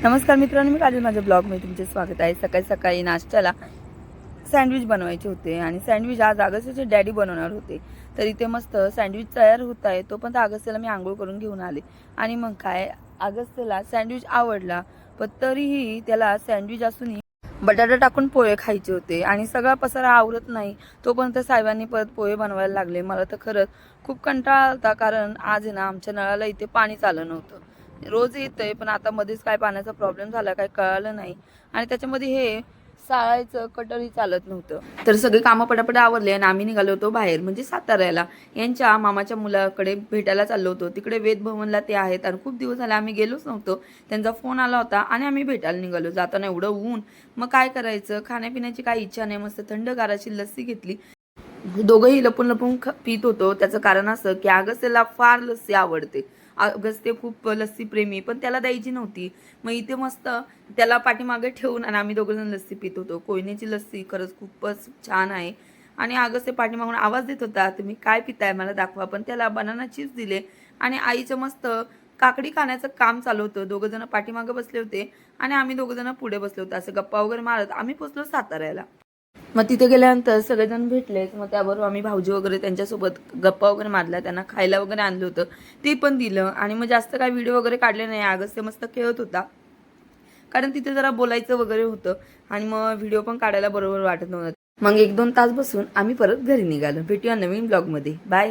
नमस्कार मित्रांनो, मी काजल माझ्या ब्लॉगमध्ये तुमचे स्वागत आहे। सकाळी सकाळी नाश्त्याला सँडविच बनवायचे होते आणि सँडविच आज अगस्त्याचे डॅडी बनवणार होते। तर इथे मस्त सँडविच तयार होत आहे, तोपर्यंत अगस्त्याला मी आंघोळ करून घेऊन आले। आणि मग काय, अगस्त्याला सँडविच आवडला, पण तरीही त्याला सँडविच असूनही बटाटा टाकून पोहे खायचे होते आणि सगळा पसारा आवरत नाही तोपर्यंत साहेबांनी परत पोहे बनवायला लागले। मला तर खरंच खूप कंटाळा आला, कारण आज आहे ना आमच्या नळाला इथे पाणीच आलं नव्हतं। रोज येतंय पण आता मध्येच काय पाण्याचा प्रॉब्लेम झाला काय कळालं नाही, आणि त्याच्यामध्ये हे साळायचं कटरही चालत नव्हतं। तर सगळे कामं पटापट आवरले आणि आम्ही निघालो होतो बाहेर, म्हणजे साताऱ्याला यांच्या मामाच्या मुलाकडे भेटायला चाललो होतो। तिकडे वेद भवनला ते आहेत आणि खूप दिवस झाले आम्ही गेलोच नव्हतो। त्यांचा फोन आला होता आणि आम्ही भेटायला निघालो। जाताना एवढं ऊन, मग काय करायचं, खाण्यापिण्याची काही इच्छा नाही, मस्त थंडगाराची लस्सी घेतली। दोघंही लपून लपून पित होतो। त्याचं कारण असं की अगस्त्याला फार लस्सी आवडते। अगस्त्य खूप लस्सी प्रेमी, पण त्याला द्यायची नव्हती। मग इथे मस्त त्याला पाठीमागे ठेवून आणि आम्ही दोघं जण लस्सी पित होतो। कोयनेची लस्सी खरंच खूपच छान आहे। आणि अगस्त्य पाठीमागून आवाज देत होता, तुम्ही काय पिताय मला दाखवा। पण त्याला बनाना चिप्स दिले आणि आईचं मस्त काकडी खाण्याचं काम चालू होतं। दोघं जण पाठीमागे बसले होते आणि आम्ही दोघं जण पुढे बसले होतो। असं गप्पा वगैरे मारत आम्ही पोहोचलो साताऱ्याला। मग तिथे गेल्यानंतर सगळेजण भेटलेच, मग त्याबरोबर आम्ही भाऊजी वगैरे त्यांच्यासोबत गप्पा वगैरे मारल्या, त्यांना खायला वगैरे आणलं होतं ते पण दिलं। आणि मग जास्त काय व्हिडिओ वगैरे काढले नाही, अगस्त्य मस्त खेळत होता, कारण तिथे जरा बोलायचं वगैरे होतं आणि मग व्हिडिओ पण काढायला बरोबर वाटत नव्हतं। मग 1-2 तास बसून आम्ही परत घरी निघालो। भेटूया नवीन ब्लॉगमध्ये, बाय।